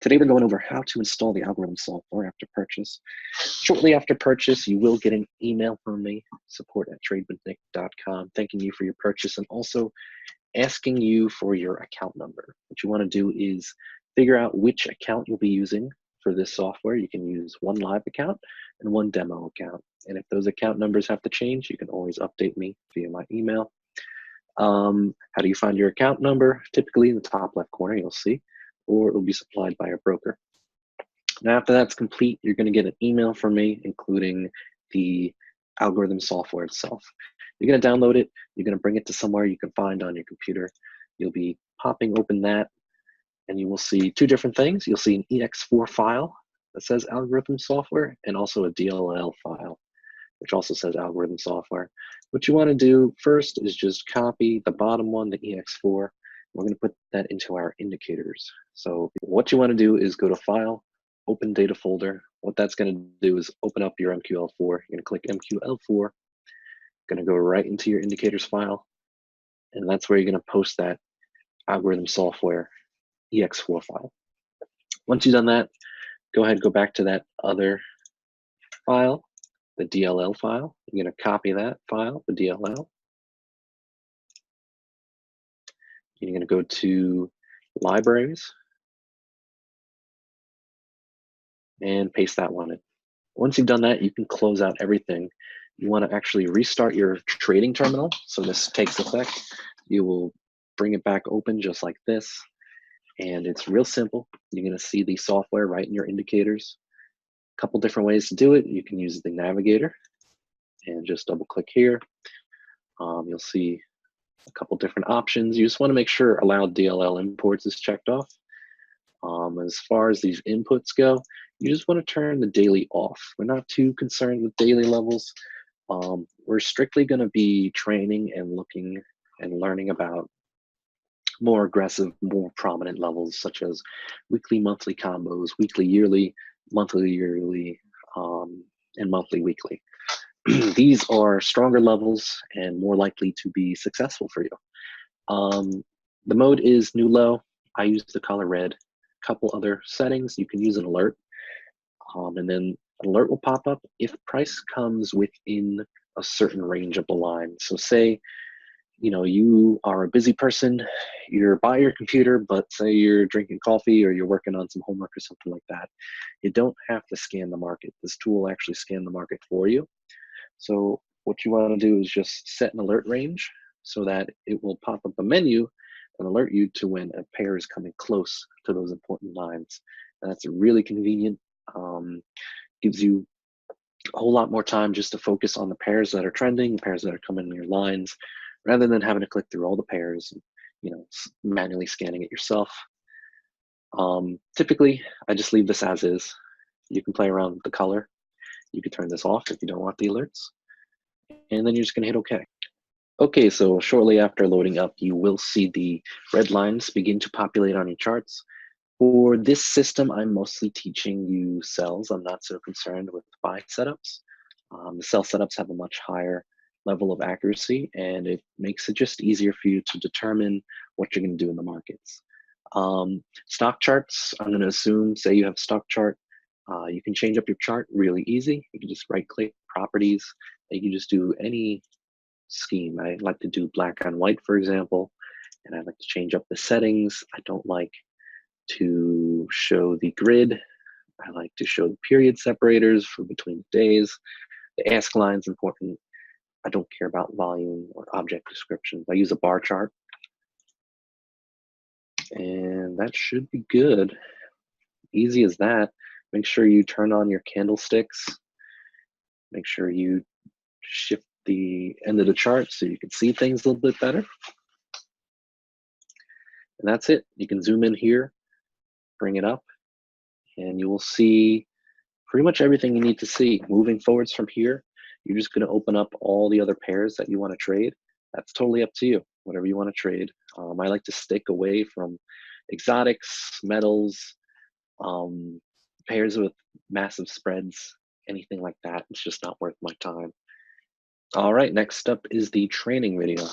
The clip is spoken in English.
Today we're going over how to install the algorithm software after purchase. Shortly after purchase, you will get an email from me, support@tradewithnick.com, thanking you for your purchase and also asking you for your account number. What you want to do is figure out which account you'll be using for this software. You can use one live account and one demo account. And if those account numbers have to change, you can always update me via my email. How do you find your account number? Typically in the top left corner, you'll see, or it will be supplied by a broker. Now, after that's complete, you're going to get an email from me, including the algorithm software itself. You're going to download it. You're going to bring it to somewhere you can find on your computer. You'll be popping open that, and you will see two different things. You'll see an ex4 file that says algorithm software, and also a DLL file, which also says algorithm software. What you want to do first is just copy the bottom one, the ex4. We're going to put that into our indicators. So what you want to do is go to File, Open Data Folder. What that's going to do is open up your MQL4. You're going to click MQL4. Going to go right into your indicators file, and that's where you're going to post that algorithm software ex4 file. Once you've done that, go ahead and go back to that other file, the DLL file. You're going to copy that file, the DLL. You're going to go to Libraries and paste that one in. Once you've done that, you can close out everything. You want to actually restart your trading terminal. So this takes effect. You will bring it back open just like this. And it's real simple. You're going to see the software right in your indicators. A couple different ways to do it. You can use the navigator and just double click here. You'll see a couple different options. You just want to make sure Allow DLL imports is checked off. As far as these inputs go, you just want to turn the daily off. We're not too concerned with daily levels. We're strictly going to be training and looking and learning about more aggressive, more prominent levels, such as weekly, monthly combos, weekly, yearly, monthly, yearly, and monthly, weekly. These are stronger levels and more likely to be successful for you. The mode is new low. I use the color red. A couple other settings, you can use an alert, and then an alert will pop up if price comes within a certain range of the line. So say, you are a busy person, you're by your computer, but say you're drinking coffee or you're working on some homework or something like that. You don't have to scan the market. This tool will actually scan the market for you. So what you want to do is just set an alert range so that it will pop up a menu and alert you to when a pair is coming close to those important lines. And that's really convenient. Gives you a whole lot more time just to focus on the pairs that are trending, pairs that are coming in your lines, rather than having to click through all the pairs and manually scanning it yourself. Typically, I just leave this as is. You can play around with the color. You can turn this off if you don't want the alerts. And then you're just going to hit OK. Okay, so shortly after loading up, you will see the red lines begin to populate on your charts. For this system, I'm mostly teaching you sells. I'm not so concerned with buy setups. The sell setups have a much higher level of accuracy, and it makes it just easier for you to determine what you're going to do in the markets. Stock charts, I'm going to assume, say you have a stock chart, you can change up your chart really easy. You can just right-click properties. You can just do any scheme. I like to do black on white, for example, and I like to change up the settings. I don't like to show the grid. I like to show the period separators for between days. The ask line is important. I don't care about volume or object descriptions. I use a bar chart. And that should be good. Easy as that. Make sure you turn on your candlesticks. Make sure you shift the end of the chart so you can see things a little bit better. And that's it. You can zoom in here, bring it up, and you will see pretty much everything you need to see. Moving forwards from here, you're just going to open up all the other pairs that you want to trade. That's totally up to you, whatever you want to trade. I like to stick away from exotics, metals, pairs with massive spreads, anything like that. It's just not worth my time. All right, next up is the training video.